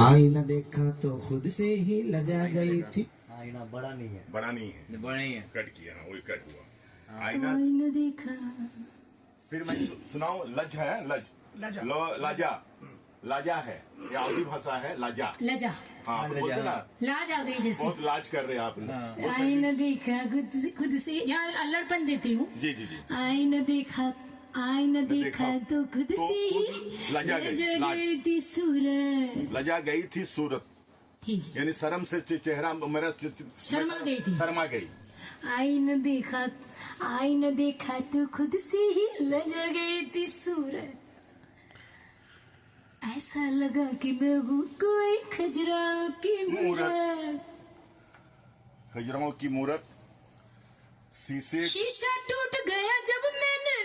आईना देखा तो खुद से ही लजा गई थी। आईना बड़ा नहीं है, बड़ा नहीं है, बड़ा ही है। कट किया ना, वही कट हुआ। आईना आईना देखा। फिर मैं सुनाऊं, लज है, लज लाजा, लाजा है, ये अवधी भाषा है, लाजा। लजा, हाँ, तो बोलते ना, लाज आ गई जैसे। बहुत लाज कर रहे हैं आप। आईना देखा खुद से, यहाँ अल्लड़पन देती हूँ। जी जी जी। आईना देखा तो खुद से ही लजा गई थी सूरत। लजा गई थी सूरत, ठीक है। यानी शर्म से चेहरा मेरा शर्मा गई थी। शर्मा गई। आईना देखा तो खुद से ही लजा गई थी सूरत। ऐसा लगा कि मैं हूँ कोई खजराओं की मूरत। खजराओं की मूरत, शीशे शीशा टूट गया जब मैंने,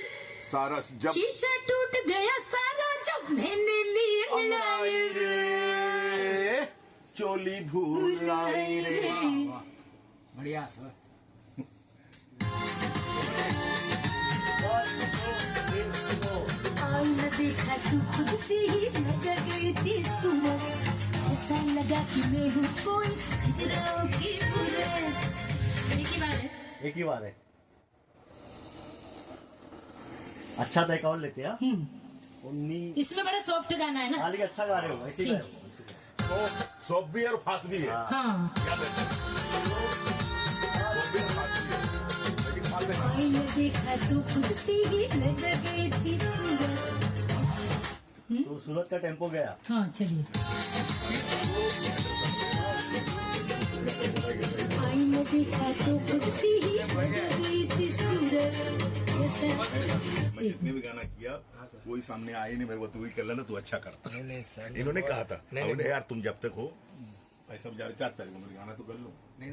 सारा जब शीशा टूट गया सारा जब मैंने ली लाई रे, चोली भूल आई रे। बढ़िया सर। आईना देखा तो खुद से ही नजर गई थी सूरत। ऐसा लगा कि मैं हूँ कोई खजराओं की मूरत। एक ही बार है। अच्छा था, एक और लेते हैं। इसमें बड़ा सॉफ्ट गाना है ना। हालांकि अच्छा गा रहे हो, ऐसे ही गा रहे हो। सॉफ्ट भी और फास्ट भी है। हाँ। क्या कहते हैं? सॉफ्ट भी और फास्ट भी है। लेकिन फास्ट है। आईना देखा तो खुद से ही नजर गई थी सूरत। तो सूरत का टेम्पो गया। हाँ चलिए। आईना देखा तो खुद से ही नजर गई थी सूरत। मैं जितने भी गाना किया कोई सामने आए नहीं, मेरे को तू ही कर लेना, तू अच्छा करता। नहीं सर, इन्होंने कहा था, बोले यार तुम जब तक हो ऐसा जा रहे 4 तारीख को मेरे गाना तो कर लो। नहीं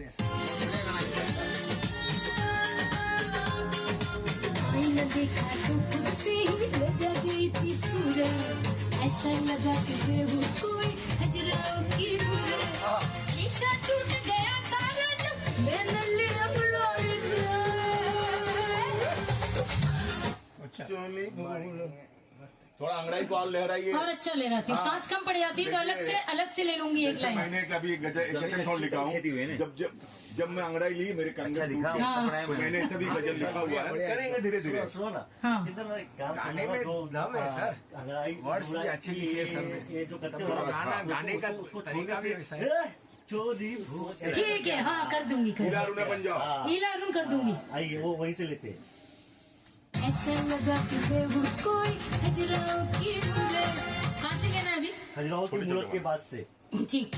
आईना देखा तो खुद से ही लजा गई थी सूरत। ऐसा लगा कि मैं हूँ कोई खजराओं की मूरत। शीशा टूट गया सारा जब मैंने लिया बुलोई रे। चोली भूल। थोड़ा अंग्रेजी को और लहराइए। और अच्छा ले रहा थी, सांस कम पड़ जाती है तो अलग से ले लूंगी एक लाइन। मैंने कभी गजल थोड़ा लिखा हूँ। जब मैं अंग्रेजी ली मेरे कंधे टूट गए, तो मैंने सभी गजल लिखा हुआ है। करेंगे धीरे धीरे। सुनो ना, हाँ। इधर एक काम गाने करूंगा में तो, दम है सर। वर्ड्स भी अच्छे लिखे सर ने। ये जो करते हो गाना गाने का उसको तरीका भी वैसा है। चोरी ठीक है, हाँ कर दूंगी, कर इलारू ने बन जाओ। ईला अरुण कर दूंगी। आइए, वो वहीं से लेते हैं। ऐसा लगा कि मैं हूँ कोई खजराओं की मूरत। कहाँ से लेना है अभी? खजुराहो की मूरत के बाद से। ठीक।